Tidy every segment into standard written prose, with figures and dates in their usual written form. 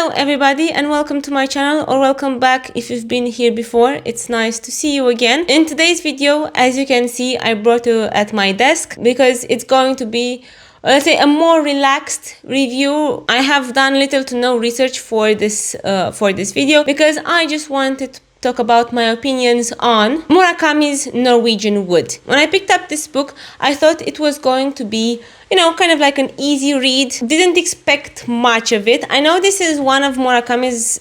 Hello everybody and welcome to my channel, or welcome back if you've been here before. It's nice to see you again. In today's video, as you can see, I brought you at my desk because it's going to be, let's say, a more relaxed review. I have done little to no research for this video because I just wanted to talk about my opinions on Murakami's Norwegian Wood. When I picked up this book, I thought it was going to be, kind of like an easy read. Didn't expect much of it. I know this is one of Murakami's,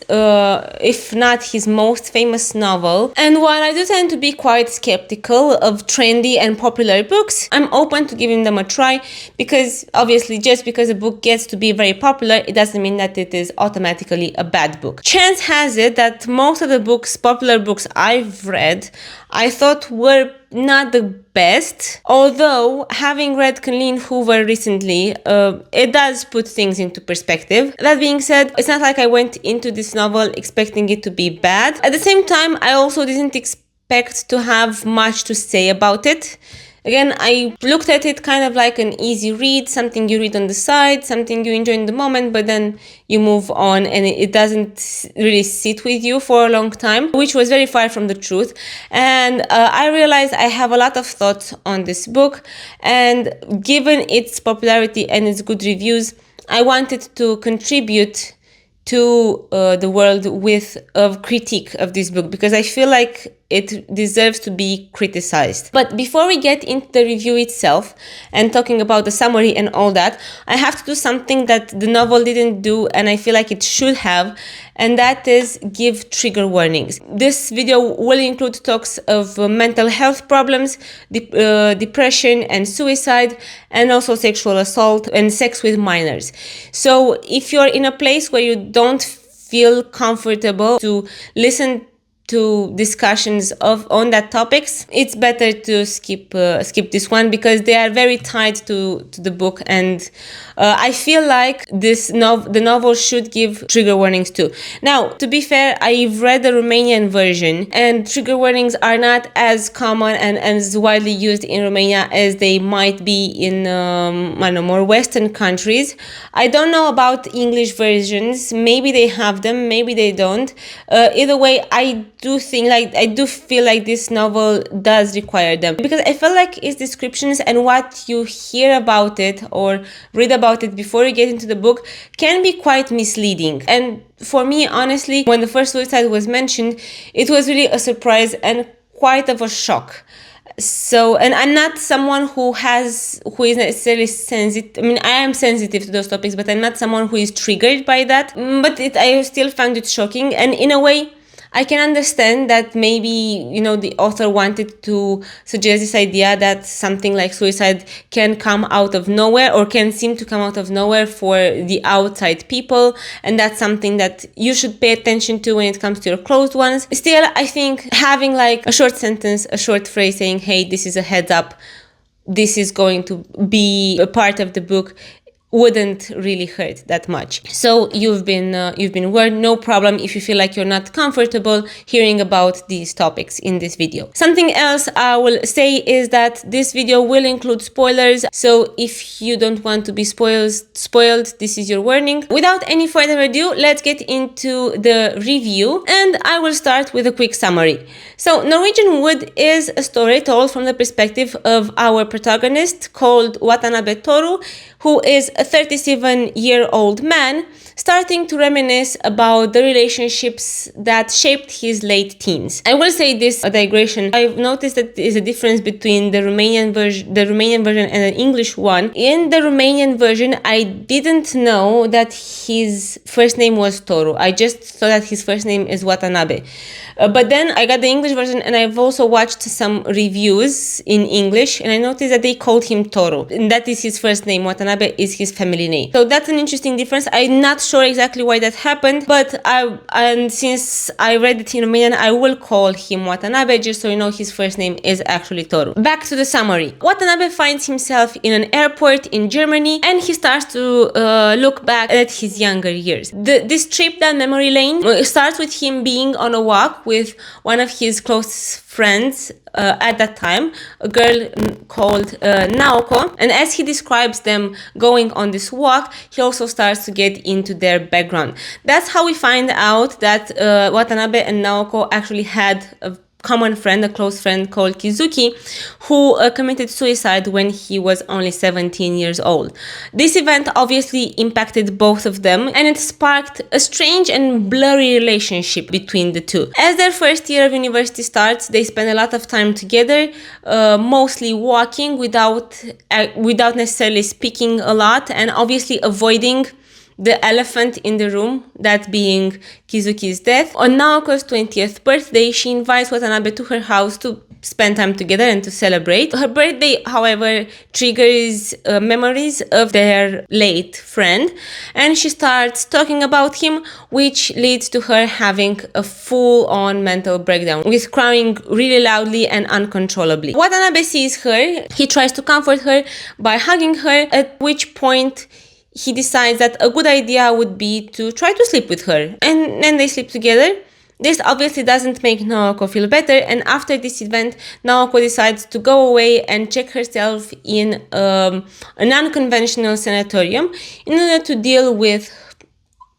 if not his most famous novel. And while I do tend to be quite skeptical of trendy and popular books, I'm open to giving them a try because obviously just because a book gets to be very popular, it doesn't mean that it is automatically a bad book. Chance has it that most of the popular books I've read, I thought were not the best, although having read Colleen Hoover recently, it does put things into perspective. That being said, it's not like I went into this novel expecting it to be bad. At the same time, I also didn't expect to have much to say about it. Again, I looked at it kind of like an easy read, something you read on the side, something you enjoy in the moment, but then you move on and it doesn't really sit with you for a long time, which was very far from the truth. And I realized I have a lot of thoughts on this book, and given its popularity and its good reviews, I wanted to contribute to the world with a critique of this book because I feel like it deserves to be criticized. But before we get into the review itself and talking about the summary and all that, I have to do something that the novel didn't do and I feel like it should have, and that is give trigger warnings. This video will include talks of mental health problems, depression and suicide, and also sexual assault and sex with minors. So if you're in a place where you don't feel comfortable to listen to discussions on that topics, it's better to skip this one because they are very tied to the book, and I feel like the novel should give trigger warnings too. Now, to be fair, I've read the Romanian version, and trigger warnings are not as common and as widely used in Romania as they might be in more Western countries. I don't know about English versions. Maybe they have them, maybe they don't. Either way, I do feel like this novel does require them because I feel like its descriptions and what you hear about it or read about it before you get into the book can be quite misleading. And for me, honestly, when the first suicide was mentioned, it was really a surprise and quite of a shock. So, and I'm not someone who is necessarily sensitive. I mean, I am sensitive to those topics, but I'm not someone who is triggered by that. But I still found it shocking, and in a way, I can understand that maybe, the author wanted to suggest this idea that something like suicide can come out of nowhere or can seem to come out of nowhere for the outside people. And that's something that you should pay attention to when it comes to your closed ones. Still, I think having like a short sentence, a short phrase saying, hey, this is a heads up, this is going to be a part of the book, wouldn't really hurt that much. So you've been warned. No problem if you feel like you're not comfortable hearing about these topics in this video. Something else I will say is that this video will include spoilers, so if you don't want to be spoiled, this is your warning. Without any further ado, let's get into the review, and I will start with a quick summary. So Norwegian Wood is a story told from the perspective of our protagonist called Watanabe Toru, who is a 37-year-old man starting to reminisce about the relationships that shaped his late teens. I will say this, a digression. I've noticed that there is a difference between the Romanian version and the English one. In the Romanian version, I didn't know that his first name was Toru. I just thought that his first name is Watanabe. But then I got the English version, and I've also watched some reviews in English, and I noticed that they called him Toru. And that is his first name. Watanabe is his family name. So that's an interesting difference. I'm not sure exactly why that happened, but since I read it in Romanian, I will call him Watanabe, just so you know his first name is actually Toru. Back to the summary. Watanabe finds himself in an airport in Germany, and he starts to look back at his younger years. This trip down memory lane starts with him being on a walk with one of his close friends at that time, a girl called Naoko. And as he describes them going on this walk, he also starts to get into their background. That's how we find out that Watanabe and Naoko actually had a common friend, a close friend called Kizuki, who committed suicide when he was only 17 years old. This event obviously impacted both of them, and it sparked a strange and blurry relationship between the two. As their first year of university starts, they spend a lot of time together, mostly walking without necessarily speaking a lot, and obviously avoiding the elephant in the room, that being Kizuki's death. On Naoko's 20th birthday, she invites Watanabe to her house to spend time together and to celebrate. Her birthday, however, triggers memories of their late friend, and she starts talking about him, which leads to her having a full-on mental breakdown, with crying really loudly and uncontrollably. Watanabe sees her, he tries to comfort her by hugging her, at which point he decides that a good idea would be to try to sleep with her. And then they sleep together. This obviously doesn't make Naoko feel better, and after this event, Naoko decides to go away and check herself in a non-conventional sanatorium in order to deal with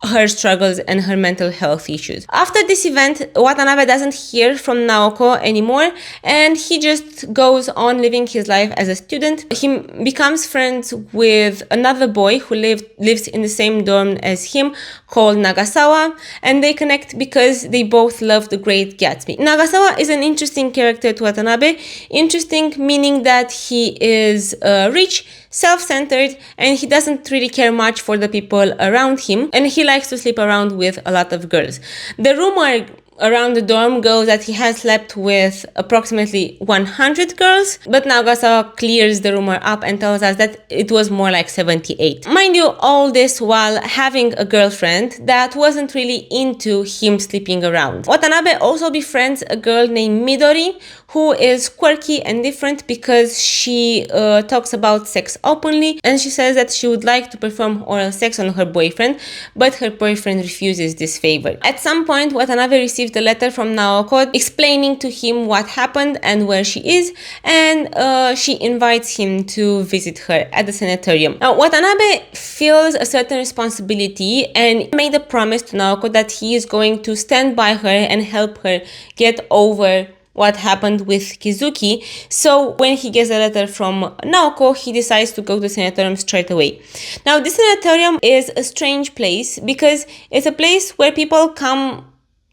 her struggles and her mental health issues. After this event, Watanabe doesn't hear from Naoko anymore, and he just goes on living his life as a student. He becomes friends with another boy who lives in the same dorm as him, called Nagasawa, and they connect because they both love The Great Gatsby. Nagasawa is an interesting character to Watanabe. Interesting meaning that he is rich, self-centered, and he doesn't really care much for the people around him, and he likes to sleep around with a lot of girls. The rumor around the dorm goes that he has slept with approximately 100 girls, but Nagasawa clears the rumor up and tells us that it was more like 78. Mind you, all this while having a girlfriend that wasn't really into him sleeping around. Watanabe also befriends a girl named Midori, who is quirky and different because she talks about sex openly, and she says that she would like to perform oral sex on her boyfriend, but her boyfriend refuses this favor. At some point, Watanabe receives a letter from Naoko explaining to him what happened and where she is, and she invites him to visit her at the sanatorium. Now, Watanabe feels a certain responsibility and made a promise to Naoko that he is going to stand by her and help her get over what happened with Kizuki. So when he gets a letter from Naoko, he decides to go to the sanatorium straight away. Now, this sanatorium is a strange place because it's a place where people come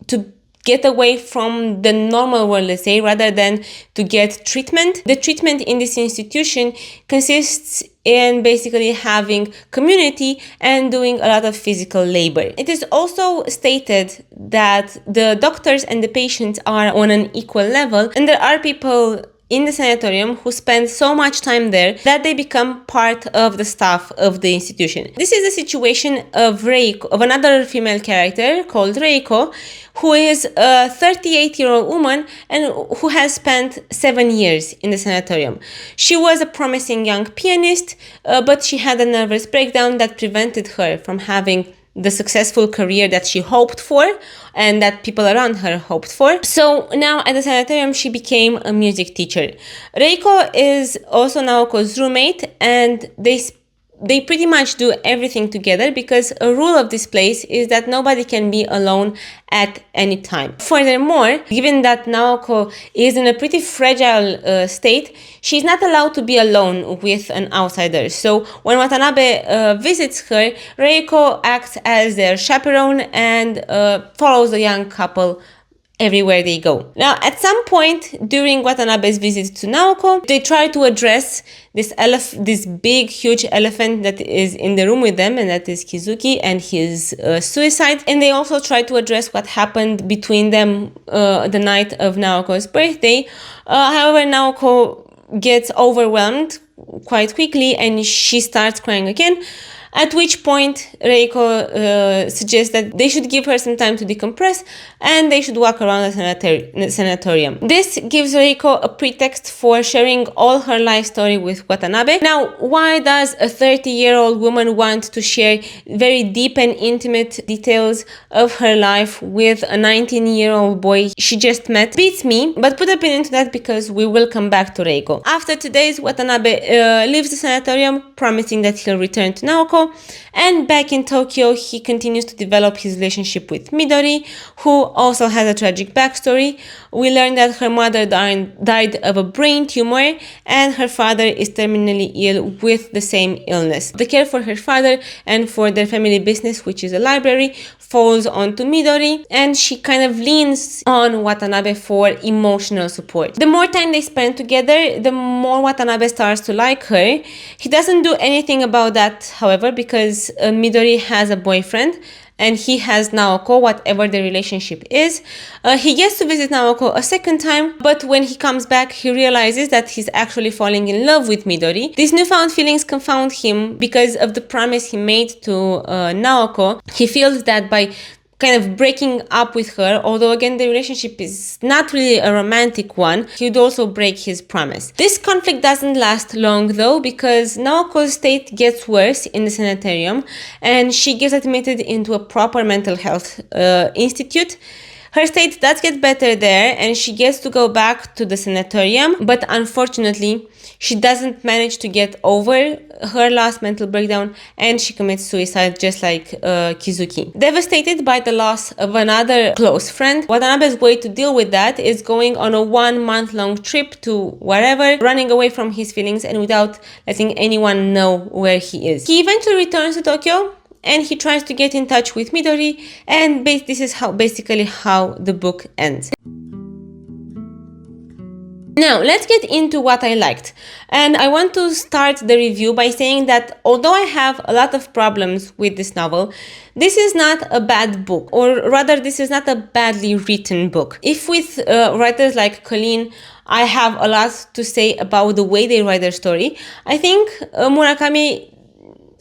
to get away from the normal world, let's say, rather than to get treatment. The treatment in this institution consists in basically having community and doing a lot of physical labor. It is also stated that the doctors and the patients are on an equal level, and there are people in the sanatorium who spend so much time there that they become part of the staff of the institution. This is the situation of Reiko, of another female character called Reiko, who is a 38-year-old woman and who has spent 7 years in the sanatorium. She was a promising young pianist, but she had a nervous breakdown that prevented her from having the successful career that she hoped for and that people around her hoped for. So now at the sanatorium, she became a music teacher. Reiko is also Naoko's roommate, and they pretty much do everything together because a rule of this place is that nobody can be alone at any time. Furthermore, given that Naoko is in a pretty fragile state, she's not allowed to be alone with an outsider. So when Watanabe visits her, Reiko acts as their chaperone and follows the young couple everywhere they go. Now, at some point during Watanabe's visit to Naoko, they try to address this big, huge elephant that is in the room with them, and that is Kizuki and his suicide. And they also try to address what happened between them the night of Naoko's birthday. However, Naoko gets overwhelmed quite quickly and she starts crying again. at which point Reiko suggests that they should give her some time to decompress and they should walk around the sanatorium. This gives Reiko a pretext for sharing all her life story with Watanabe. Now, why does a 30-year-old woman want to share very deep and intimate details of her life with a 19-year-old boy she just met? Beats me, but put a pin into that because we will come back to Reiko. After 2 days, Watanabe leaves the sanatorium, promising that he'll return to Naoko, and back in Tokyo, he continues to develop his relationship with Midori, who also has a tragic backstory. We learn that her mother died of a brain tumor, and her father is terminally ill with the same illness. The care for her father and for their family business, which is a library, falls onto Midori, and she kind of leans on Watanabe for emotional support. The more time they spend together, the more Watanabe starts to like her. He doesn't do anything about that, however, because Midori has a boyfriend and he has Naoko, whatever the relationship is. He gets to visit Naoko a second time, but when he comes back, he realizes that he's actually falling in love with Midori. These newfound feelings confound him because of the promise he made to Naoko. He feels that by kind of breaking up with her, although again the relationship is not really a romantic one, he would also break his promise. This conflict doesn't last long though, because Naoko's state gets worse in the sanitarium and she gets admitted into a proper mental health institute. Her state does get better there and she gets to go back to the sanatorium, but unfortunately she doesn't manage to get over her last mental breakdown and she commits suicide just like Kizuki. Devastated by the loss of another close friend, Watanabe's way to deal with that is going on a 1-month-long trip to wherever, running away from his feelings and without letting anyone know where he is. He eventually returns to Tokyo and he tries to get in touch with Midori, and this is basically how the book ends. Now, let's get into what I liked. And I want to start the review by saying that although I have a lot of problems with this novel, this is not a bad book, or rather, this is not a badly written book. If with writers like Colleen, I have a lot to say about the way they write their story, I think Murakami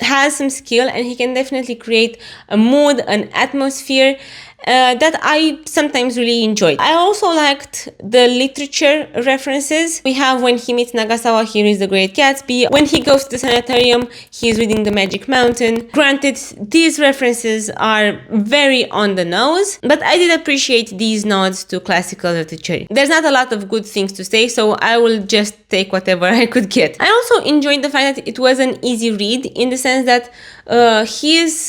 has some skill and he can definitely create a mood, an atmosphere that I sometimes really enjoyed. I also liked the literature references. We have when he meets Nagasawa, he reads The Great Gatsby. When he goes to the sanitarium, he's reading The Magic Mountain. Granted, these references are very on the nose, but I did appreciate these nods to classical literature. There's not a lot of good things to say, so I will just take whatever I could get. I also enjoyed the fact that it was an easy read in the sense that his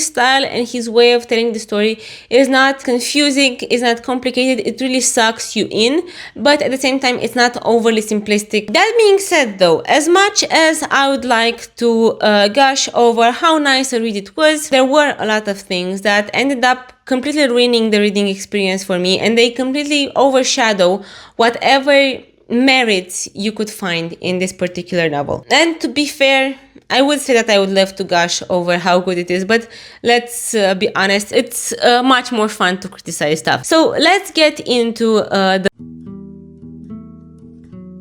style and his way of telling the story is not confusing, is not complicated, it really sucks you in, but at the same time it's not overly simplistic. That being said though, as much as I would like to gush over how nice a read it was, there were a lot of things that ended up completely ruining the reading experience for me, and they completely overshadow whatever merits you could find in this particular novel. And to be fair, I would say that I would love to gush over how good it is, but let's be honest, it's much more fun to criticize stuff. So let's get into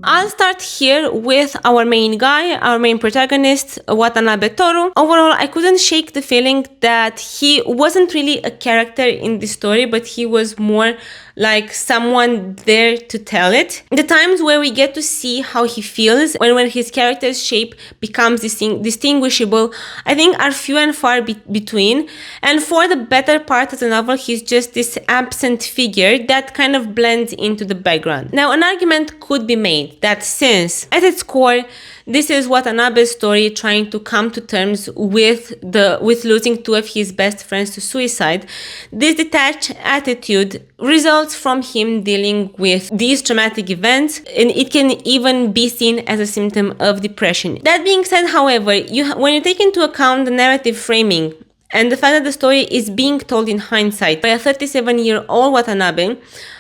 I'll start here with our main guy, our main protagonist, Watanabe Toru. Overall, I couldn't shake the feeling that he wasn't really a character in this story, but he was more like someone there to tell it. The times where we get to see how he feels, when his character's shape becomes distinguishable, I think are few and far between. And for the better part of the novel, he's just this absent figure that kind of blends into the background. Now, an argument could be made that since, at its core, this is Watanabe's story trying to come to terms with losing two of his best friends to suicide, this detached attitude results from him dealing with these traumatic events, and it can even be seen as a symptom of depression. That being said, however, when you take into account the narrative framing and the fact that the story is being told in hindsight by a 37-year-old Watanabe,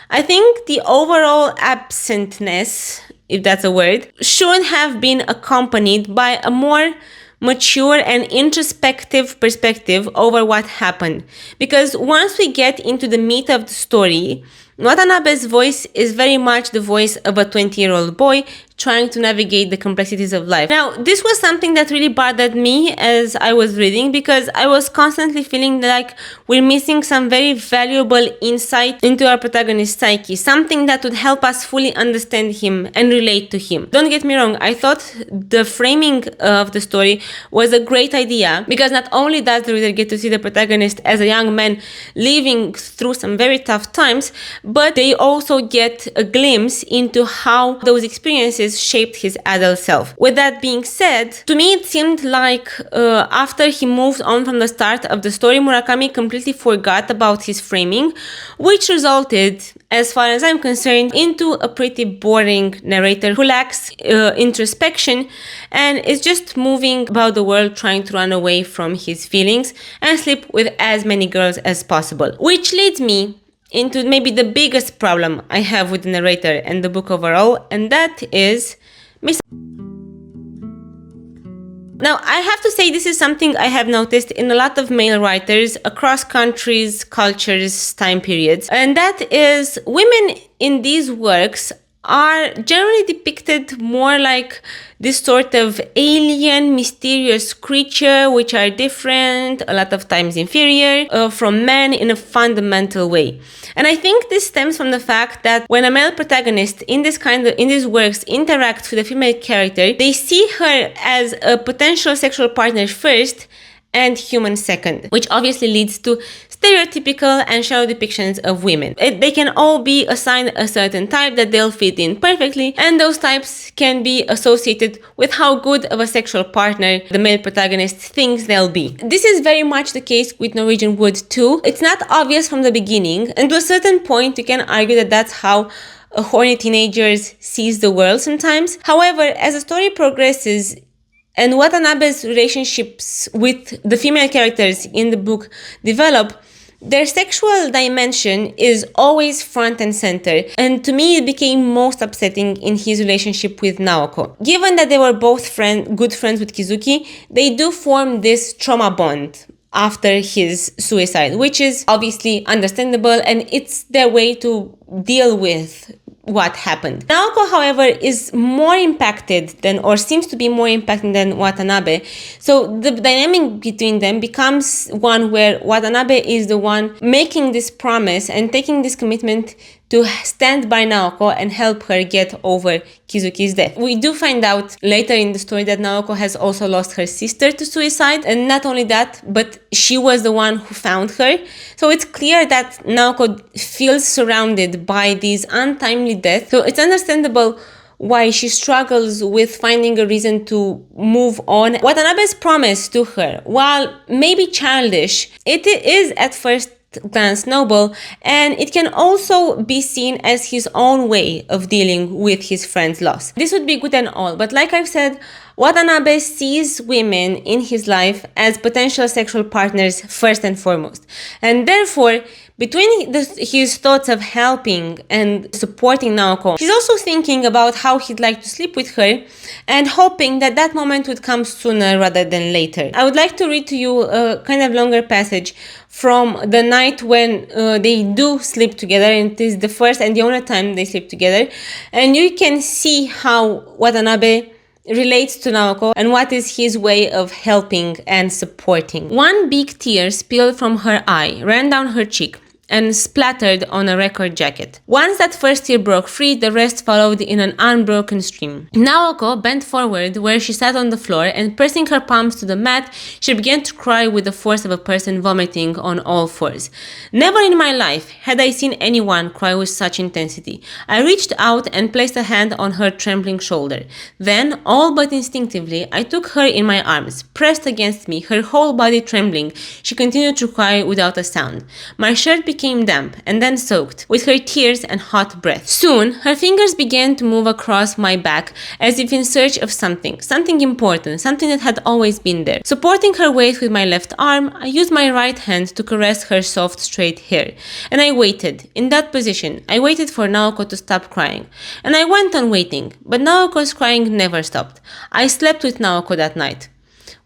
I think the overall absentness, if that's a word, should have been accompanied by a more mature and introspective perspective over what happened. Because once we get into the meat of the story, Watanabe's voice is very much the voice of a 20-year-old boy trying to navigate the complexities of life. Now, this was something that really bothered me as I was reading, because I was constantly feeling like we're missing some very valuable insight into our protagonist's psyche, something that would help us fully understand him and relate to him. Don't get me wrong, I thought the framing of the story was a great idea, because not only does the reader get to see the protagonist as a young man living through some very tough times, but they also get a glimpse into how those experiences shaped his adult self. With that being said, to me it seemed like after he moved on from the start of the story, Murakami completely forgot about his framing, which resulted, as far as I'm concerned, into a pretty boring narrator who lacks introspection and is just moving about the world trying to run away from his feelings and sleep with as many girls as possible. Which leads me into maybe the biggest problem I have with the narrator and the book overall, and that is Now, I have to say this is something I have noticed in a lot of male writers across countries, cultures, time periods, and that is women in these works are generally depicted more like this sort of alien, mysterious creature, which are different, a lot of times inferior, from men in a fundamental way. And I think this stems from the fact that when a male protagonist in these works interacts with a female character, they see her as a potential sexual partner first and human second, which obviously leads to stereotypical and shallow depictions of women. They can all be assigned a certain type that they'll fit in perfectly, and those types can be associated with how good of a sexual partner the male protagonist thinks they'll be. This is very much the case with Norwegian Wood too. It's not obvious from the beginning, and to a certain point you can argue that that's how a horny teenager sees the world sometimes. However, as the story progresses, and Watanabe's relationships with the female characters in the book develop, their sexual dimension is always front and center, and to me it became most upsetting in his relationship with Naoko. Given that they were both good friends with Kizuki, they do form this trauma bond after his suicide, which is obviously understandable, and it's their way to deal with what happened. Naoko, however, is more impacted than, or seems to be more impacted than Watanabe. So the dynamic between them becomes one where Watanabe is the one making this promise and taking this commitment to stand by Naoko and help her get over Kizuki's death. We do find out later in the story that Naoko has also lost her sister to suicide, and not only that, but she was the one who found her. So it's clear that Naoko feels surrounded by these untimely deaths. So it's understandable why she struggles with finding a reason to move on. Watanabe's promise to her, while maybe childish, it is at first glance noble, and it can also be seen as his own way of dealing with his friend's loss. This would be good and all, but like I've said, Watanabe sees women in his life as potential sexual partners first and foremost, and therefore between his thoughts of helping and supporting Naoko, he's also thinking about how he'd like to sleep with her and hoping that that moment would come sooner rather than later. I would like to read to you a kind of longer passage from the night when they do sleep together, and it is the first and the only time they sleep together, and you can see how Watanabe relates to Naoko and what is his way of helping and supporting. One big tear spilled from her eye, ran down her cheek, and splattered on a record jacket. Once that first tear broke free, the rest followed in an unbroken stream. Naoko bent forward where she sat on the floor, and pressing her palms to the mat, she began to cry with the force of a person vomiting on all fours. Never in my life had I seen anyone cry with such intensity. I reached out and placed a hand on her trembling shoulder. Then, all but instinctively, I took her in my arms. Pressed against me, her whole body trembling, she continued to cry without a sound. My shirt became damp and then soaked with her tears and hot breath. Soon, her fingers began to move across my back as if in search of something important, something that had always been there. Supporting her weight with my left arm, I used my right hand to caress her soft, straight hair. And I waited. In that position, I waited for Naoko to stop crying. And I went on waiting, but Naoko's crying never stopped. I slept with Naoko that night.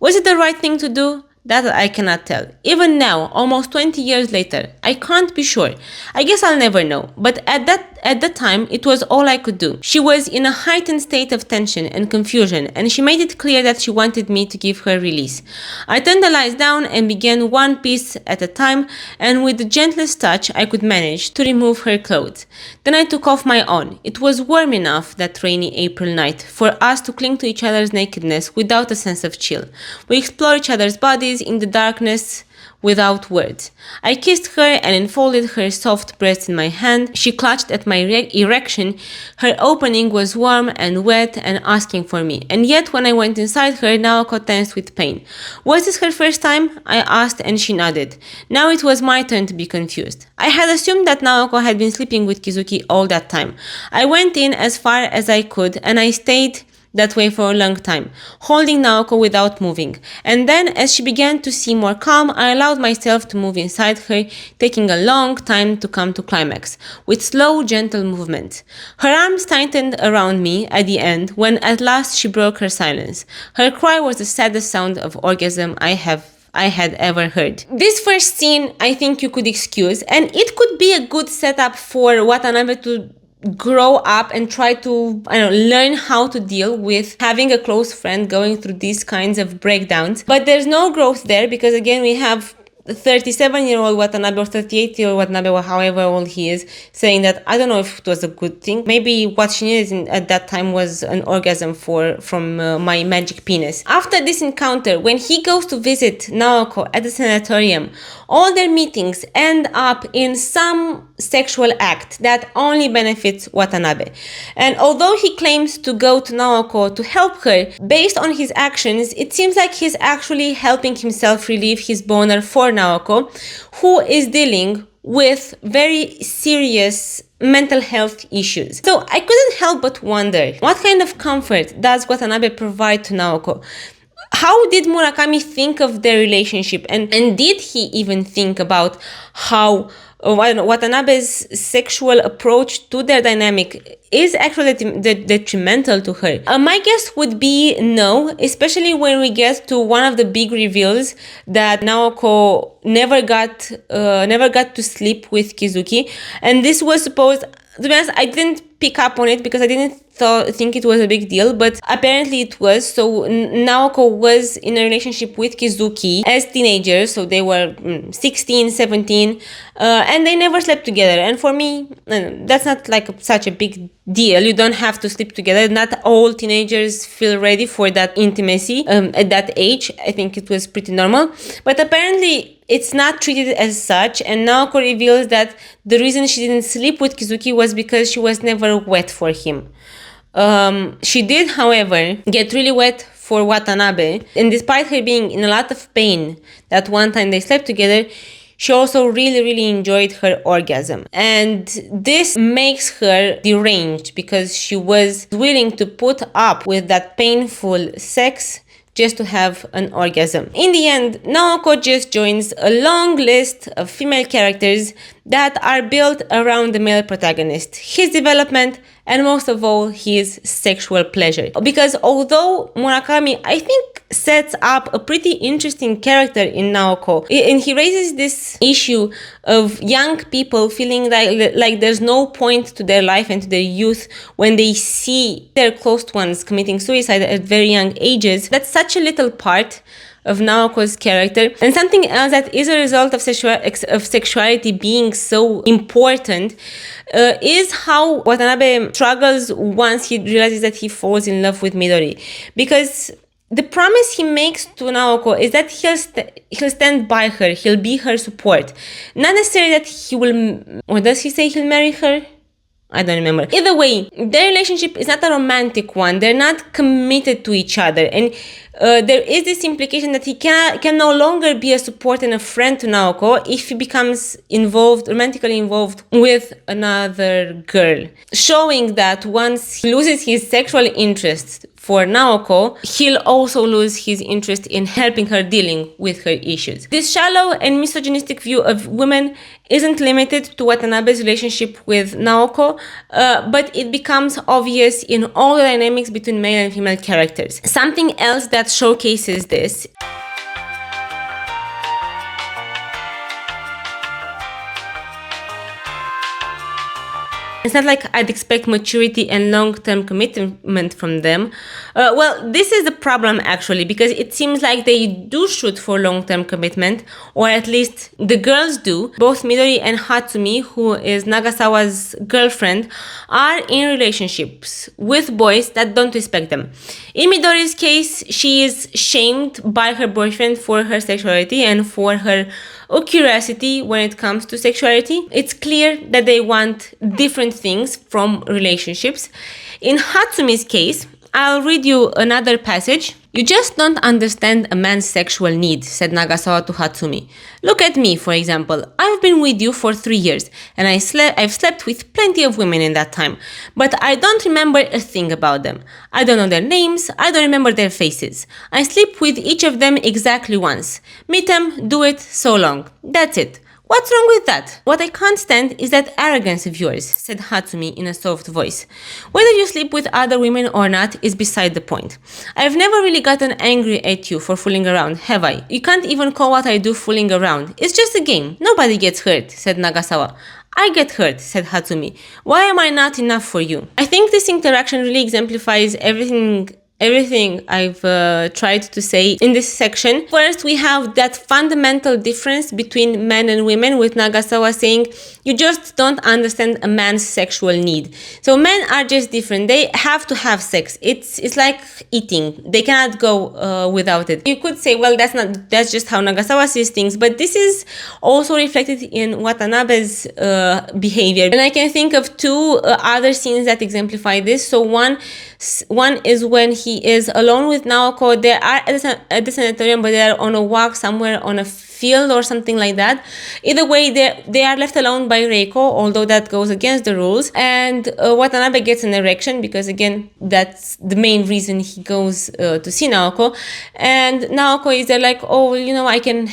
Was it the right thing to do? That I cannot tell. Even now, almost 20 years later, I can't be sure. I guess I'll never know. But at that time, it was all I could do. She was in a heightened state of tension and confusion, and she made it clear that she wanted me to give her release. I turned the lights down and began one piece at a time, and with the gentlest touch I could manage to remove her clothes. Then I took off my own. It was warm enough that rainy April night for us to cling to each other's nakedness without a sense of chill. We explored each other's bodies in the darkness without words. I kissed her and enfolded her soft breast in my hand. She clutched at my erection. Her opening was warm and wet and asking for me. And yet when I went inside her, Naoko tensed with pain. Was this her first time? I asked, and she nodded. Now it was my turn to be confused. I had assumed that Naoko had been sleeping with Kizuki all that time. I went in as far as I could, and I stayed that way for a long time, holding Naoko without moving. And then, as she began to seem more calm, I allowed myself to move inside her, taking a long time to come to climax, with slow, gentle movement. Her arms tightened around me at the end, when at last she broke her silence. Her cry was the saddest sound of orgasm I had ever heard. This first scene, I think you could excuse, and it could be a good setup for Watanabe to grow up and try to, learn how to deal with having a close friend going through these kinds of breakdowns. But there's no growth there, because again, we have 37-year-old Watanabe or 38-year-old Watanabe, or however old he is, saying that I don't know if it was a good thing. Maybe what she needed at that time was an orgasm from my magic penis. After this encounter, when he goes to visit Naoko at the sanatorium, all their meetings end up in some sexual act that only benefits Watanabe. And although he claims to go to Naoko to help her, based on his actions, it seems like he's actually helping himself relieve his boner for Naoko, who is dealing with very serious mental health issues. So I couldn't help but wonder, what kind of comfort does Watanabe provide to Naoko? How did Murakami think of their relationship? And did he even think about how Watanabe's sexual approach to their dynamic is actually detrimental to her? My guess would be no, especially when we get to one of the big reveals that Naoko never got to sleep with Kizuki, and this was supposed. To be honest, I didn't pick up on it because I didn't think it was a big deal, but apparently it was. So Naoko was in a relationship with Kizuki as teenagers, so they were 16, 17, and they never slept together. And for me, that's not like such a big deal. You don't have to sleep together. Not all teenagers feel ready for that intimacy at that age. I think it was pretty normal, but apparently it's not treated as such, and Naoko reveals that the reason she didn't sleep with Kizuki was because she was never wet for him. She did, however, get really wet for Watanabe, and despite her being in a lot of pain that one time they slept together, she also really enjoyed her orgasm. And this makes her deranged, because she was willing to put up with that painful sex just to have an orgasm. In the end, Naoko just joins a long list of female characters that are built around the male protagonist, his development, and most of all, his sexual pleasure. Because although Murakami, I think, sets up a pretty interesting character in Naoko, and he raises this issue of young people feeling like there's no point to their life and to their youth when they see their close ones committing suicide at very young ages. That's such a little part of Naoko's character. And something else that is a result of sexuality being so important is how Watanabe struggles once he realizes that he falls in love with Midori. Because the promise he makes to Naoko is that he'll stand by her, he'll be her support. Not necessarily that he will, or does he say he'll marry her? I don't remember. Either way, their relationship is not a romantic one. They're not committed to each other. And there is this implication that he can no longer be a support and a friend to Naoko if he becomes romantically involved with another girl. Showing that once he loses his sexual interest for Naoko, he'll also lose his interest in helping her dealing with her issues. This shallow and misogynistic view of women isn't limited to Watanabe's relationship with Naoko, but it becomes obvious in all the dynamics between male and female characters. Something else that showcases this It's not like I'd expect maturity and long-term commitment from them. Well, this is the problem actually, because it seems like they do shoot for long-term commitment, or at least the girls do. Both Midori and Hatsumi, who is Nagasawa's girlfriend, are in relationships with boys that don't respect them. In Midori's case, she is shamed by her boyfriend for her sexuality and for her curiosity when it comes to sexuality. It's clear that they want different things from relationships. In Hatsumi's case, I'll read you another passage. "You just don't understand a man's sexual need," said Nagasawa to Hatsumi. "Look at me, for example. I've been with you for 3 years, and I've slept with plenty of women in that time. But I don't remember a thing about them. I don't know their names, I don't remember their faces. I sleep with each of them exactly once. Meet them, do it, so long. That's it. What's wrong with that? What I can't stand is that arrogance of yours," said Hatsumi in a soft voice. "Whether you sleep with other women or not is beside the point. I've never really gotten angry at you for fooling around, have I? You can't even call what I do fooling around. It's just a game. Nobody gets hurt," said Nagasawa. "I get hurt," said Hatsumi. "Why am I not enough for you?" I think this interaction really exemplifies everything I've tried to say in this section. First, we have that fundamental difference between men and women, with Nagasawa saying, "You just don't understand a man's sexual need." So men are just different. They have to have sex. It's like eating. They cannot go without it. You could say, well, that's just how Nagasawa sees things, but this is also reflected in Watanabe's behavior. And I can think of two other scenes that exemplify this. So one is when he is alone with Naoko. They are at the sanatorium, but they are on a walk somewhere on a field or something like that. Either way, they are left alone by Reiko, although that goes against the rules. And Watanabe gets an erection, because again, that's the main reason he goes to see Naoko. And Naoko is there like, "Oh, you know, I can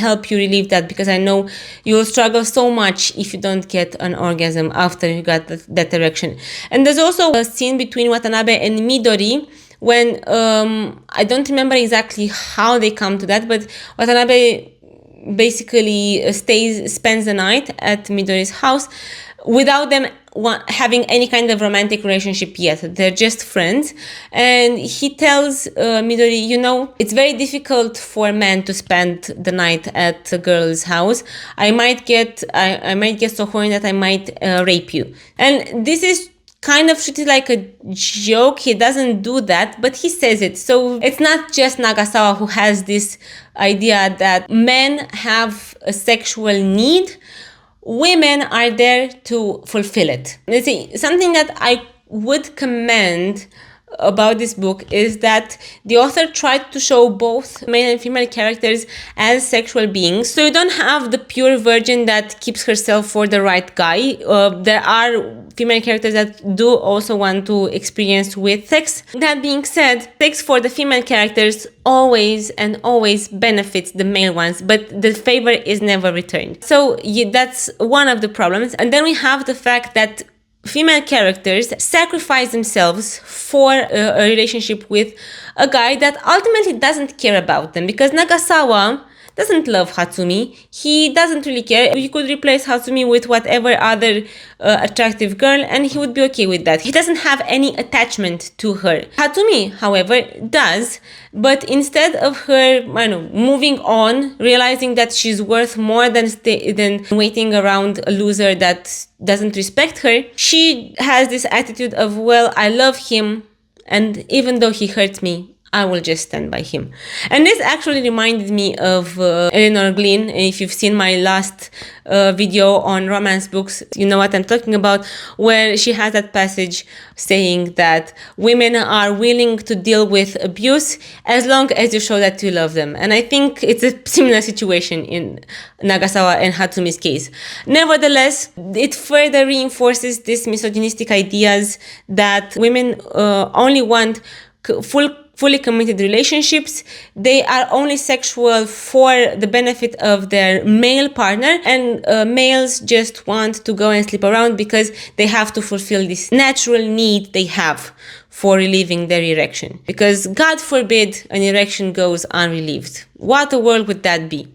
help you relieve that, because I know you'll struggle so much if you don't get an orgasm after you got that erection." And there's also a scene between Watanabe and Midori when I don't remember exactly how they come to that, but Watanabe basically spends the night at Midori's house without them having any kind of romantic relationship yet. They're just friends, and he tells Midori, "You know, it's very difficult for men to spend the night at a girl's house. I might get so horny that I might rape you." And this is kind of treated like a joke. He doesn't do that, but he says it. So it's not just Nagasawa who has this idea that men have a sexual need. Women are there to fulfill it. Let's see, something that I would commend about this book is that the author tried to show both male and female characters as sexual beings. So you don't have the pure virgin that keeps herself for the right guy. There are female characters that do also want to experience with sex. That being said, sex for the female characters always benefits the male ones, but the favor is never returned. So that's one of the problems. And then we have the fact that female characters sacrifice themselves for a relationship with a guy that ultimately doesn't care about them, because Nagasawa doesn't love Hatsumi. He doesn't really care. He could replace Hatsumi with whatever other attractive girl, and he would be okay with that. He doesn't have any attachment to her. Hatsumi, however, does, but instead of her, moving on, realizing that she's worth more than waiting around a loser that doesn't respect her, she has this attitude of, well, I love him, and even though he hurts me, I will just stand by him. And this actually reminded me of Eleanor Glynn. If you've seen my last video on romance books, you know what I'm talking about, where she has that passage saying that women are willing to deal with abuse as long as you show that you love them. And I think it's a similar situation in Nagasawa and Hatsumi's case. Nevertheless, it further reinforces these misogynistic ideas that women only want fully committed relationships. They are only sexual for the benefit of their male partner, and males just want to go and sleep around because they have to fulfill this natural need they have for relieving their erection. Because God forbid an erection goes unrelieved. What a world would that be?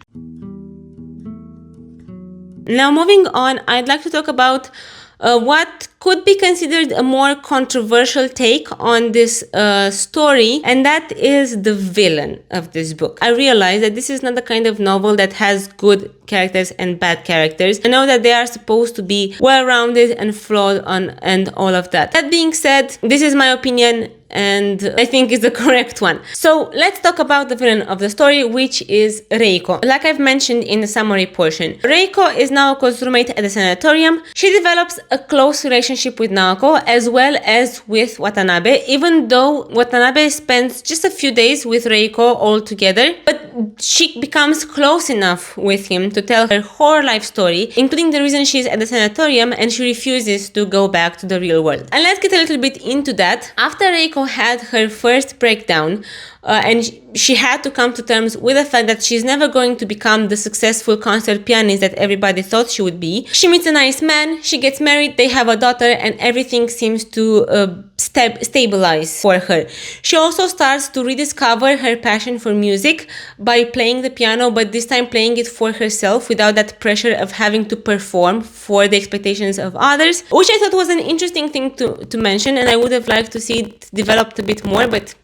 Now moving on, I'd like to talk about what could be considered a more controversial take on this story, and that is the villain of this book. I realize that this is not the kind of novel that has good characters and bad characters. I know that they are supposed to be well-rounded and flawed and all of that. That being said, this is my opinion, and I think it's the correct one. So let's talk about the villain of the story, which is Reiko. Like I've mentioned in the summary portion, Reiko is Naoko's roommate at the sanatorium. She develops a close relationship with Naoko as well as with Watanabe, even though Watanabe spends just a few days with Reiko all together, but she becomes close enough with him to tell her whole life story, including the reason she's at the sanatorium and she refuses to go back to the real world. And let's get a little bit into that. After Reiko had her first breakdown, and she had to come to terms with the fact that she's never going to become the successful concert pianist that everybody thought she would be. She meets a nice man, she gets married, they have a daughter, and everything seems to stabilize for her. She also starts to rediscover her passion for music by playing the piano, but this time playing it for herself without that pressure of having to perform for the expectations of others, which I thought was an interesting thing to mention, and I would have liked to see it developed a bit more, but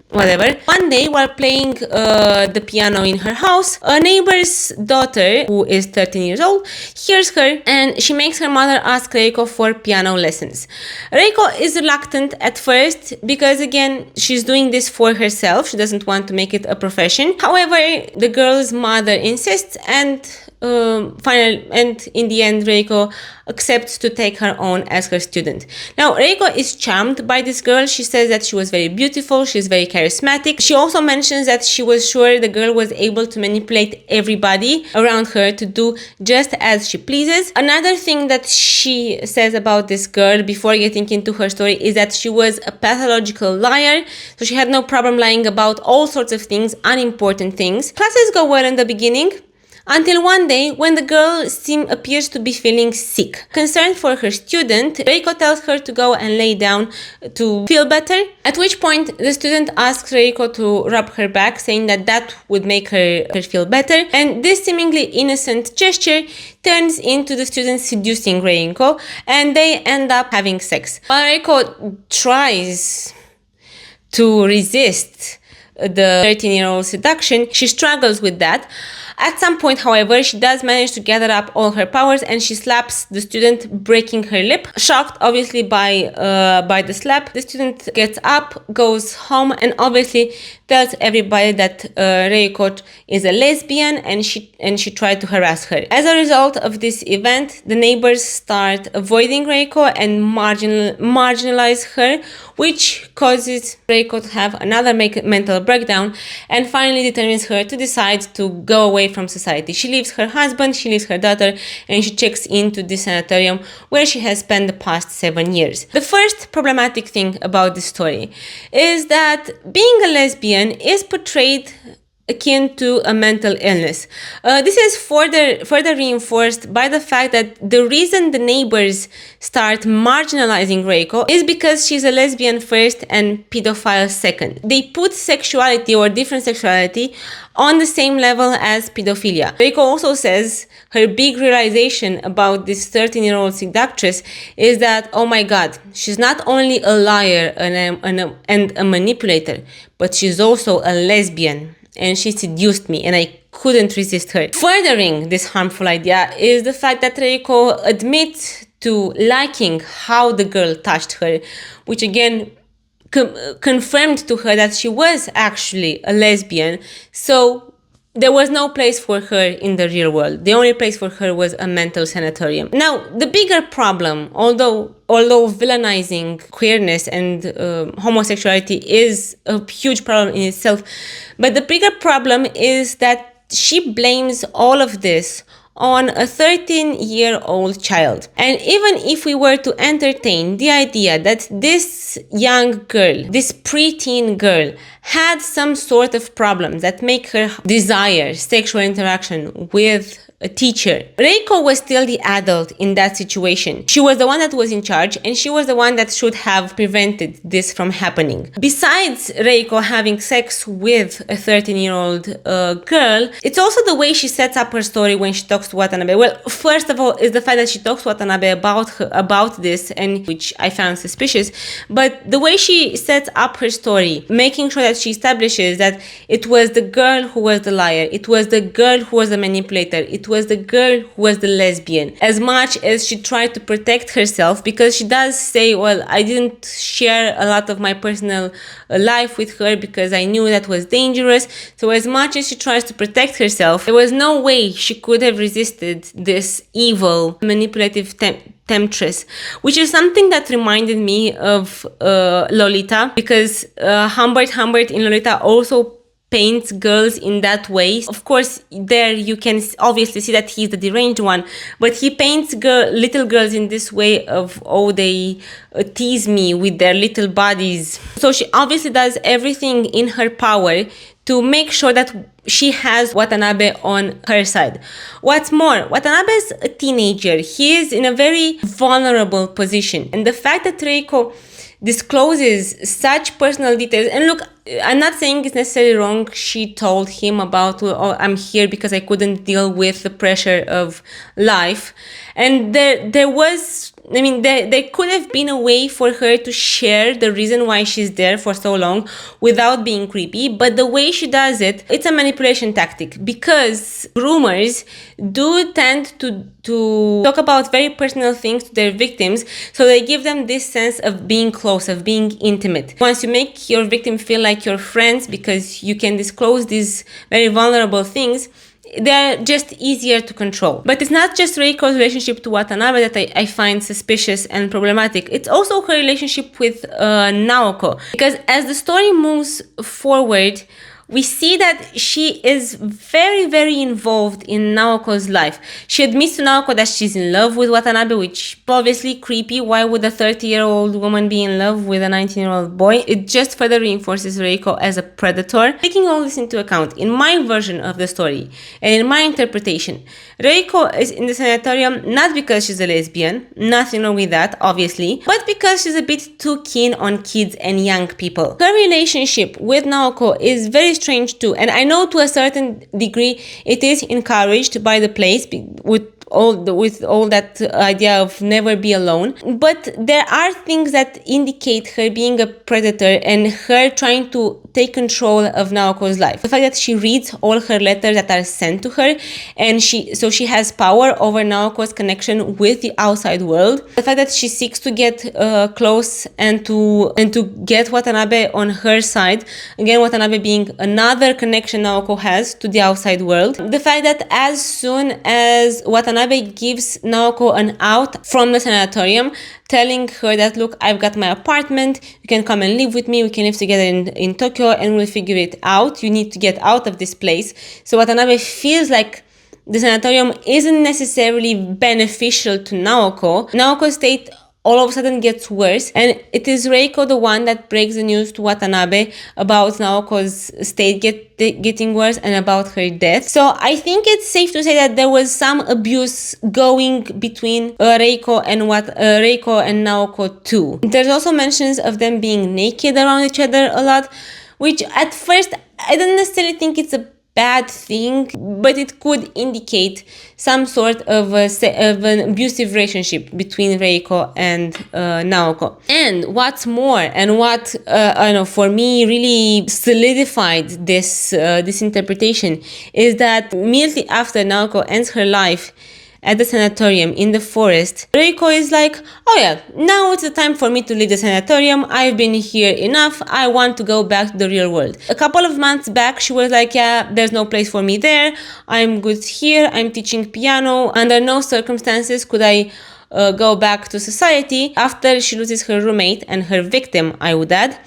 whatever. One day, while playing the piano in her house, a neighbor's daughter, who is 13 years old, hears her and she makes her mother ask Reiko for piano lessons. Reiko is reluctant at first because, again, she's doing this for herself. She doesn't want to make it a profession. However, the girl's mother insists, and in the end, Reiko accepts to take her on as her student. Now, Reiko is charmed by this girl. She says that she was very beautiful, she's very charismatic. She also mentions that she was sure the girl was able to manipulate everybody around her to do just as she pleases. Another thing that she says about this girl before getting into her story is that she was a pathological liar, so she had no problem lying about all sorts of things, unimportant things. Classes go well in the beginning, until one day when the girl appears to be feeling sick. Concerned for her student, Reiko tells her to go and lay down to feel better, at which point the student asks Reiko to rub her back, saying that would make her feel better, and this seemingly innocent gesture turns into the student seducing Reiko, and they end up having sex. While Reiko tries to resist the 13-year-old seduction, she struggles with that. At some point, however, she does manage to gather up all her powers and she slaps the student, breaking her lip. Shocked, obviously, by the slap, the student gets up, goes home, and obviously tells everybody that Reiko is a lesbian and she tried to harass her. As a result of this event, the neighbors start avoiding Reiko and marginalize her, which causes Reiko to have another mental breakdown and finally determines her to decide to go away from society. She leaves her husband, she leaves her daughter, and she checks into the sanatorium where she has spent the past 7 years. The first problematic thing about this story is that being a lesbian is portrayed akin to a mental illness. This is further reinforced by the fact that the reason the neighbors start marginalizing Reiko is because she's a lesbian first and pedophile second. They put sexuality or different sexuality on the same level as pedophilia. Reiko also says her big realization about this 13-year-old seductress is that, oh my god, she's not only a liar and a manipulator, but she's also a lesbian. And she seduced me and I couldn't resist her. Furthering this harmful idea is the fact that Reiko admits to liking how the girl touched her, which again confirmed to her that she was actually a lesbian. So there was no place for her in the real world. The only place for her was a mental sanatorium. Now, the bigger problem, although villainizing queerness and homosexuality is a huge problem in itself, but the bigger problem is that she blames all of this on a 13-year-old child. And even if we were to entertain the idea that this young girl, this preteen girl, had some sort of problem that make her desire sexual interaction with a teacher. Reiko was still the adult in that situation. She was the one that was in charge, and she was the one that should have prevented this from happening. Besides Reiko having sex with a 13-year-old girl, it's also the way she sets up her story when she talks to Watanabe. Well, first of all, is the fact that she talks to Watanabe about this, and which I found suspicious. But the way she sets up her story, making sure that she establishes that it was the girl who was the liar, it was the girl who was the manipulator, it was the girl who was the lesbian. As much as she tried to protect herself, because she does say, well, I didn't share a lot of my personal life with her because I knew that was dangerous. So as much as she tries to protect herself, there was no way she could have resisted this evil, manipulative temptress, which is something that reminded me of Lolita, because Humbert in Lolita also paints girls in that way. Of course, there you can obviously see that he's the deranged one, but he paints little girls in this way of, oh, they tease me with their little bodies. So she obviously does everything in her power to make sure that she has Watanabe on her side. What's more, Watanabe is a teenager. He is in a very vulnerable position. And the fact that Reiko discloses such personal details, and look, I'm not saying it's necessarily wrong. She told him about, oh, I'm here because I couldn't deal with the pressure of life. And there was, I mean, there could have been a way for her to share the reason why she's there for so long without being creepy. But the way she does it, it's a manipulation tactic, because groomers do tend to talk about very personal things to their victims. So they give them this sense of being close, of being intimate. Once you make your victim feel like your friends because you can disclose these very vulnerable things, they're just easier to control. But it's not just Reiko's relationship to Watanabe that I find suspicious and problematic. It's also her relationship with Naoko. Because as the story moves forward, we see that she is very, very involved in Naoko's life. She admits to Naoko that she's in love with Watanabe, which obviously creepy. Why would a 30-year-old woman be in love with a 19-year-old boy? It just further reinforces Reiko as a predator. Taking all this into account, in my version of the story and in my interpretation, Reiko is in the sanatorium not because she's a lesbian, nothing wrong with that, obviously, but because she's a bit too keen on kids and young people. Her relationship with Naoko is very strange too, and I know to a certain degree it is encouraged by the place with all that idea of never be alone, but there are things that indicate her being a predator and her trying to take control of Naoko's life. The fact that she reads all her letters that are sent to her, and she has power over Naoko's connection with the outside world. The fact that she seeks to get close and to get Watanabe on her side. Again, Watanabe being another connection Naoko has to the outside world. The fact that as soon as Watanabe gives Naoko an out from the sanatorium, telling her that, look, I've got my apartment, you can come and live with me, we can live together in Tokyo and we'll figure it out, you need to get out of this place. So Watanabe feels like the sanatorium isn't necessarily beneficial to Naoko. Naoko's state all of a sudden gets worse, and it is Reiko the one that breaks the news to Watanabe about Naoko's state getting worse and about her death. So I think it's safe to say that there was some abuse going between Reiko and Naoko too. There's also mentions of them being naked around each other a lot, which at first I don't necessarily think it's a bad thing, but it could indicate some sort of an abusive relationship between Reiko and Naoko. And what's more, and what I know for me really solidified this interpretation, is that immediately after Naoko ends her life at the sanatorium in the forest, Reiko is like, oh yeah, now it's the time for me to leave the sanatorium. I've been here enough. I want to go back to the real world. A couple of months back, she was like, yeah, there's no place for me there. I'm good here. I'm teaching piano. Under no circumstances could I go back to society. After she loses her roommate and her victim, I would add,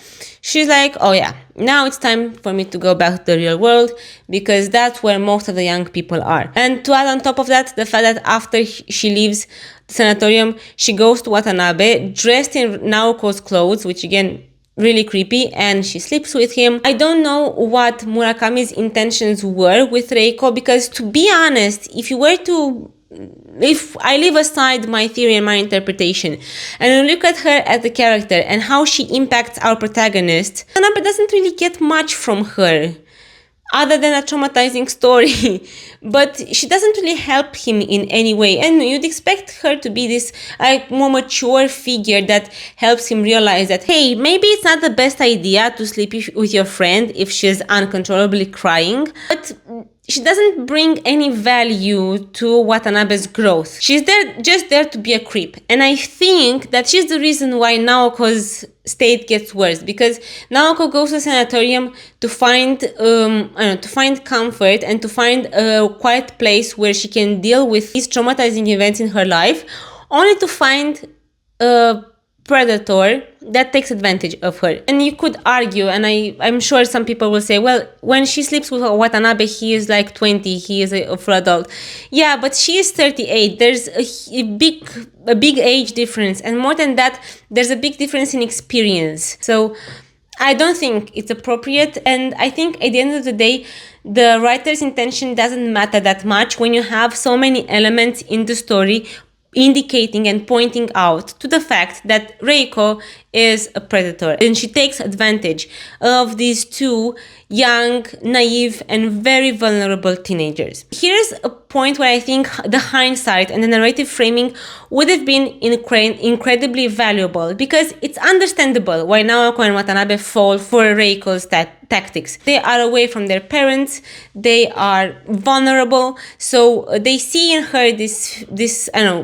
she's like, oh yeah, now it's time for me to go back to the real world, because that's where most of the young people are. And to add on top of that, the fact that after she leaves the sanatorium, she goes to Watanabe dressed in Naoko's clothes, which again, really creepy and she sleeps with him. I don't know what Murakami's intentions were with Reiko, because to be honest, if I leave aside my theory and my interpretation and look at her as the character and how she impacts our protagonist, Tanabe doesn't really get much from her other than a traumatizing story. But she doesn't really help him in any way, and you'd expect her to be this more mature figure that helps him realize that, hey, maybe it's not the best idea to sleep with your friend if she's uncontrollably crying. But she doesn't bring any value to Watanabe's growth. She's just there to be a creep. And I think that she's the reason why Naoko's state gets worse, because Naoko goes to a sanatorium to find comfort and to find a quiet place where she can deal with these traumatizing events in her life, only to find a predator that takes advantage of her. And you could argue, and I'm sure some people will say, well, when she sleeps with Watanabe, he is like 20, he is a full adult. Yeah, but she is 38. There's a big age difference, and more than that, there's a big difference in experience. So I don't think it's appropriate, and I think at the end of the day, the writer's intention doesn't matter that much when you have so many elements in the story indicating and pointing out to the fact that Reiko is a predator, and she takes advantage of these two young, naive, and very vulnerable teenagers. Here's a point where I think the hindsight and the narrative framing would have been incredibly valuable, because it's understandable why Naoko and Watanabe fall for Reiko's tactics. They are away from their parents, they are vulnerable, so they see in her this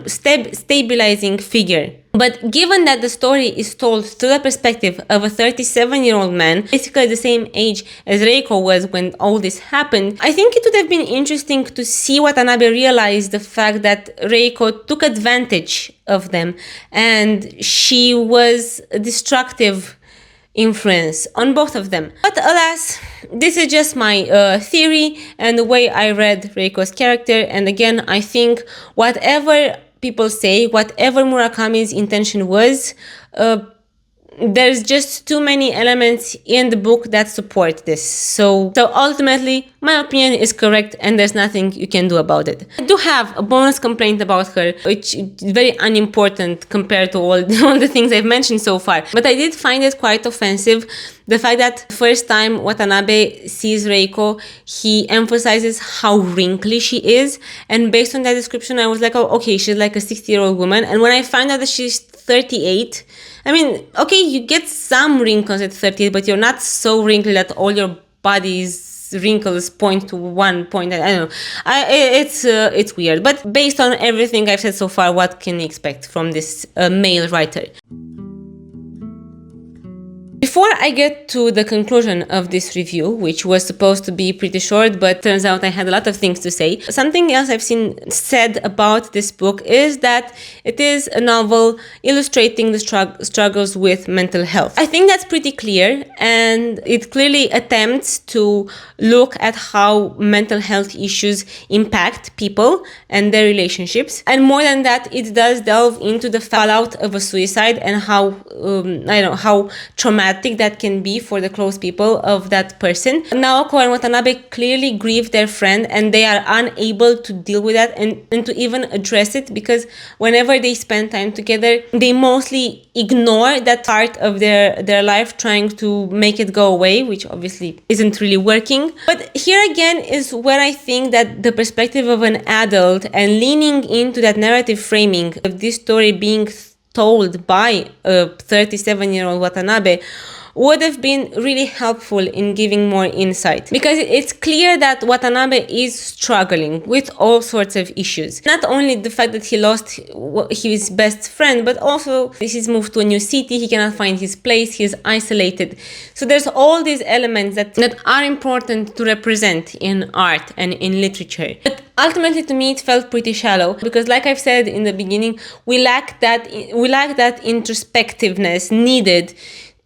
stabilizing figure. But given that the story is told through the perspective of a 37-year-old man, basically the same age as Reiko was when all this happened, I think it would have been interesting to see Watanabe realize the fact that Reiko took advantage of them and she was a destructive influence on both of them. But alas, this is just my theory and the way I read Reiko's character. And again, I think whatever people say, whatever Murakami's intention was, there's just too many elements in the book that support this. So ultimately, my opinion is correct and there's nothing you can do about it. I do have a bonus complaint about her, which is very unimportant compared to all the things I've mentioned so far. But I did find it quite offensive. The fact that the first time Watanabe sees Reiko, he emphasizes how wrinkly she is. And based on that description, I was like, oh, okay, she's like a 60-year-old woman. And when I found out that she's 38, I mean, okay, you get some wrinkles at 38, but you're not so wrinkly that all your body's wrinkles point to one point. I don't know. It's weird. But based on everything I've said so far, what can you expect from this male writer? Before I get to the conclusion of this review, which was supposed to be pretty short, but turns out I had a lot of things to say, something else I've seen said about this book is that it is a novel illustrating the struggles with mental health. I think that's pretty clear, and it clearly attempts to look at how mental health issues impact people and their relationships. And more than that, it does delve into the fallout of a suicide and how traumatic that can be for the close people of that person. Naoko and Watanabe clearly grieve their friend, and they are unable to deal with that and to even address it, because whenever they spend time together, they mostly ignore that part of their life, trying to make it go away, which obviously isn't really working. But here again is where I think that the perspective of an adult and leaning into that narrative framing of this story being told by a 37-year-old Watanabe would have been really helpful in giving more insight, because it's clear that Watanabe is struggling with all sorts of issues. Not only the fact that he lost his best friend, but also he's moved to a new city, he cannot find his place, he's isolated. So there's all these elements that are important to represent in art and in literature. But ultimately, to me, it felt pretty shallow, because like I've said in the beginning, we lack that introspectiveness needed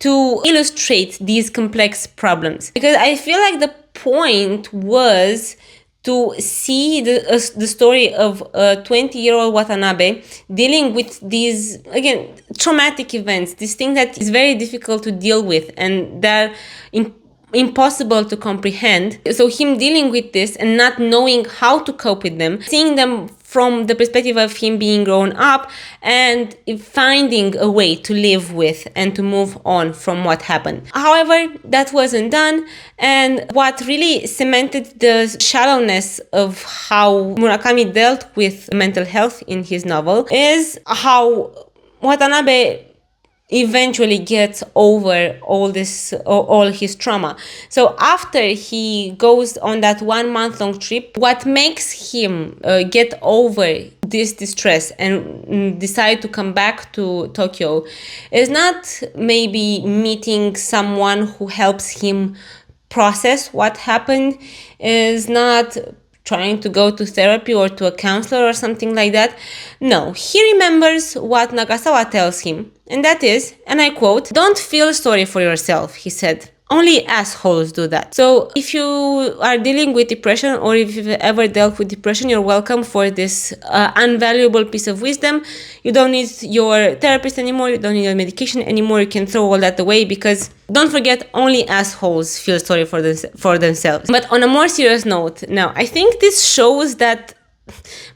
to illustrate these complex problems. Because I feel like the point was to see the story of a 20-year-old Watanabe dealing with these, again, traumatic events, these things that is very difficult to deal with and they're impossible to comprehend. So him dealing with this and not knowing how to cope with them, seeing them from the perspective of him being grown up and finding a way to live with and to move on from what happened. However, that wasn't done, and what really cemented the shallowness of how Murakami dealt with mental health in his novel is how Watanabe eventually gets over all his trauma. So after he goes on that 1 month long trip, what makes him get over this distress and decide to come back to Tokyo is not maybe meeting someone who helps him process what happened, is not trying to go to therapy or to a counselor or something like that. No, he remembers what Nagasawa tells him, and that is, and I quote, "Don't feel sorry for yourself," he said. "Only assholes do that." So if you are dealing with depression, or if you've ever dealt with depression, you're welcome for this invaluable piece of wisdom. You don't need your therapist anymore, you don't need your medication anymore, you can throw all that away, because don't forget, only assholes feel sorry for themselves. But on a more serious note, now, I think this shows that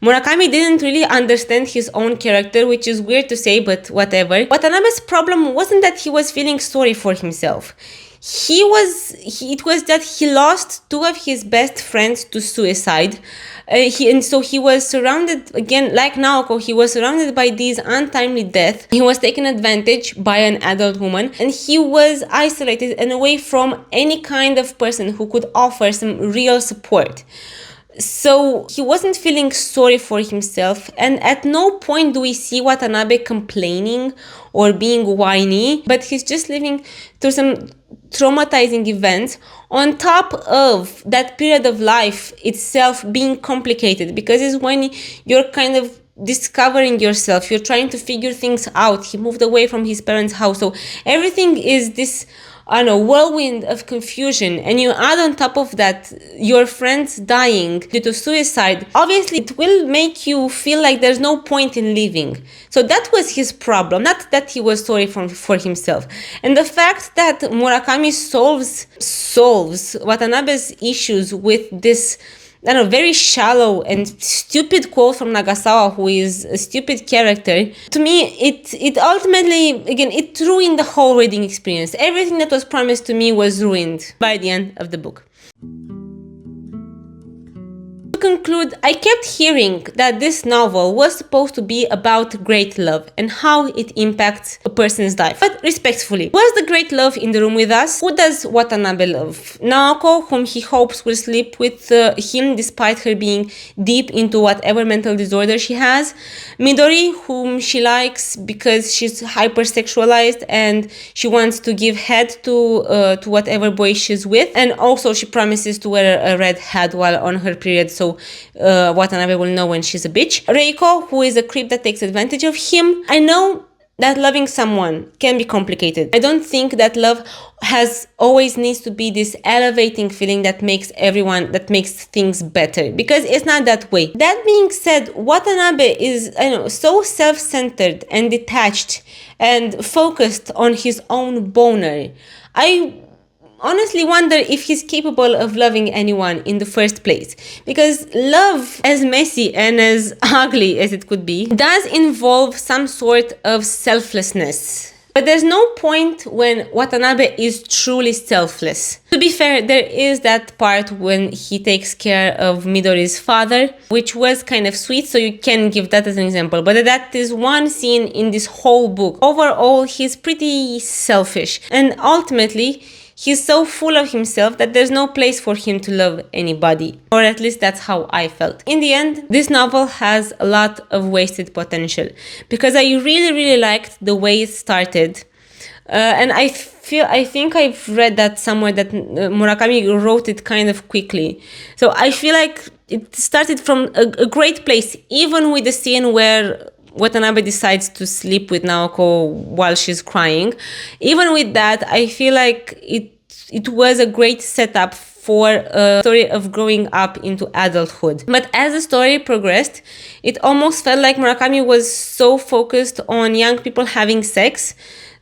Murakami didn't really understand his own character, which is weird to say, but whatever. Watanabe's problem wasn't that he was feeling sorry for himself. It was that he lost two of his best friends to suicide. And so he was surrounded, again, like Naoko, he was surrounded by these untimely deaths. He was taken advantage by an adult woman, and he was isolated and away from any kind of person who could offer some real support. So he wasn't feeling sorry for himself, and at no point do we see Watanabe complaining or being whiny, but he's just living through some traumatizing events on top of that period of life itself being complicated, because it's when you're kind of discovering yourself, you're trying to figure things out. He moved away from his parents' house, so everything is this, I don't know, whirlwind of confusion, and you add on top of that your friends dying due to suicide. Obviously, it will make you feel like there's no point in living. So that was his problem, not that he was sorry for himself. And the fact that Murakami solves Watanabe's issues with this, I don't know, very shallow and stupid quote from Nagasawa, who is a stupid character. To me, it ultimately, again, it ruined the whole reading experience. Everything that was promised to me was ruined by the end of the book. To conclude, I kept hearing that this novel was supposed to be about great love and how it impacts a person's life. But respectfully, was the great love in the room with us? Who does Watanabe love? Naoko, whom he hopes will sleep with him despite her being deep into whatever mental disorder she has? Midori, whom she likes because she's hypersexualized and she wants to give head to whatever boy she's with, and also she promises to wear a red hat while on her period, so Watanabe will know when she's a bitch. Reiko, who is a creep that takes advantage of him. I know that loving someone can be complicated. I don't think that love always needs to be this elevating feeling that makes things better, because it's not that way. That being said, Watanabe is, so self-centered and detached and focused on his own boner. I honestly wonder if he's capable of loving anyone in the first place, because love, as messy and as ugly as it could be, does involve some sort of selflessness. But there's no point when Watanabe is truly selfless. To be fair, there is that part when he takes care of Midori's father, which was kind of sweet, so you can give that as an example. But that is one scene in this whole book. Overall, he's pretty selfish, and ultimately, he's so full of himself that there's no place for him to love anybody. Or at least that's how I felt. In the end, this novel has a lot of wasted potential, because I really, really liked the way it started. And I think I've read that somewhere that Murakami wrote it kind of quickly. So I feel like it started from a great place, even with the scene where Watanabe decides to sleep with Naoko while she's crying. Even with that, I feel like it was a great setup for a story of growing up into adulthood. But as the story progressed, it almost felt like Murakami was so focused on young people having sex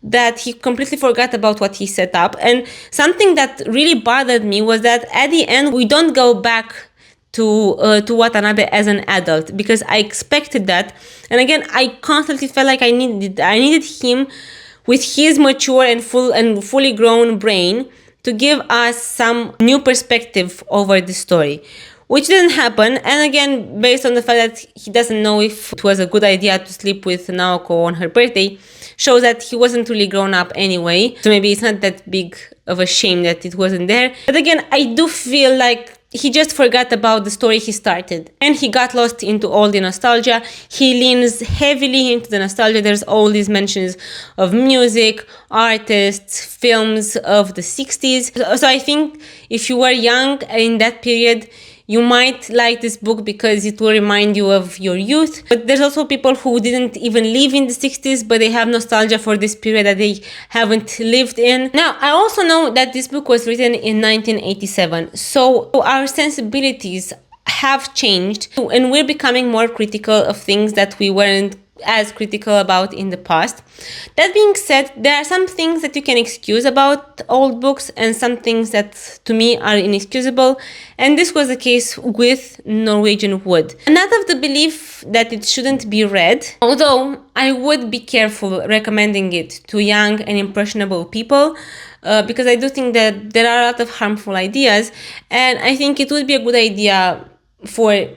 that he completely forgot about what he set up. And something that really bothered me was that at the end, we don't go back to Watanabe as an adult, because I expected that. And again, I constantly felt like I needed him with his mature and fully grown brain to give us some new perspective over the story, which didn't happen. And again, based on the fact that he doesn't know if it was a good idea to sleep with Naoko on her birthday, shows that he wasn't really grown up anyway. So maybe it's not that big of a shame that it wasn't there. But again, I do feel like he just forgot about the story he started, and he got lost into all the nostalgia. He leans heavily into the nostalgia. There's all these mentions of music, artists, films of the 60s. So I think if you were young in that period, you might like this book because it will remind you of your youth. But there's also people who didn't even live in the 60s, but they have nostalgia for this period that they haven't lived in. Now, I also know that this book was written in 1987. So our sensibilities have changed, and we're becoming more critical of things that we weren't as critical about in the past. That being said, there are some things that you can excuse about old books and some things that to me are inexcusable, and this was the case with Norwegian Wood. I'm not of the belief that it shouldn't be read, although I would be careful recommending it to young and impressionable people, because I do think that there are a lot of harmful ideas, and I think it would be a good idea for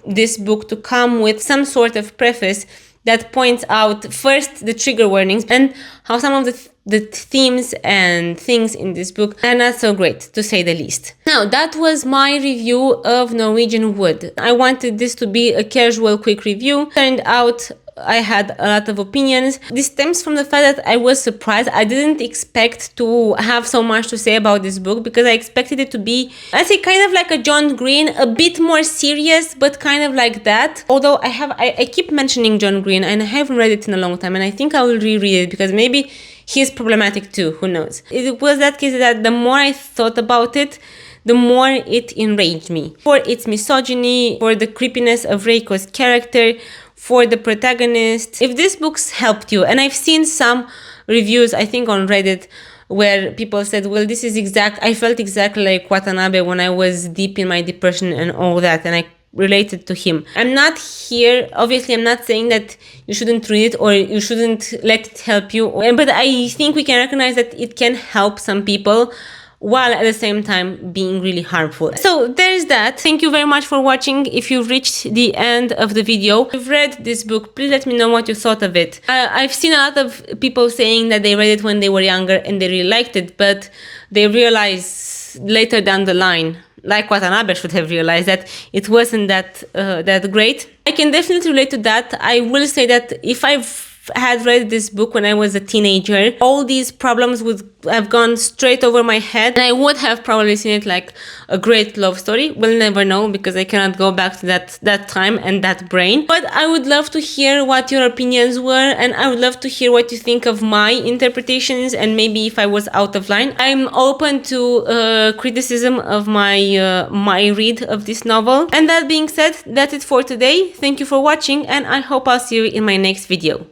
this book to come with some sort of preface that points out first the trigger warnings and how some of the themes and things in this book are not so great, to say the least. Now, that was my review of Norwegian Wood. I wanted this to be a casual, quick review. Turned out I had a lot of opinions. This stems from the fact that I was surprised. I didn't expect to have so much to say about this book, because I expected it to be, I'd say, kind of like a John Green, a bit more serious, but kind of like that. Although I keep mentioning John Green and I haven't read it in a long time, and I think I will reread it because maybe he's problematic too, who knows. It was that case that the more I thought about it, the more it enraged me. For its misogyny, for the creepiness of Reiko's character, for the protagonist. If this book's helped you, and I've seen some reviews, I think on Reddit, where people said, well, this is I felt exactly like Watanabe when I was deep in my depression and all that, and I related to him. I'm not here, obviously I'm not saying that you shouldn't read it or you shouldn't let it help you, but I think we can recognize that it can help some people, while at the same time being really harmful. So there's that. Thank you very much for watching. If you've reached the end of the video, if you've read this book, please let me know what you thought of it. I've seen a lot of people saying that they read it when they were younger and they really liked it, but they realized later down the line, like Watanabe should have realized, that it wasn't that great. I can definitely relate to that. I will say that if I've had read this book when I was a teenager, all these problems would have gone straight over my head, and I would have probably seen it like a great love story. We'll never know, because I cannot go back to that time and that brain. But I would love to hear what your opinions were, and I would love to hear what you think of my interpretations, and maybe if I was out of line. I'm open to criticism of my read of this novel. And that being said, that's it for today. Thank you for watching, and I hope I'll see you in my next video.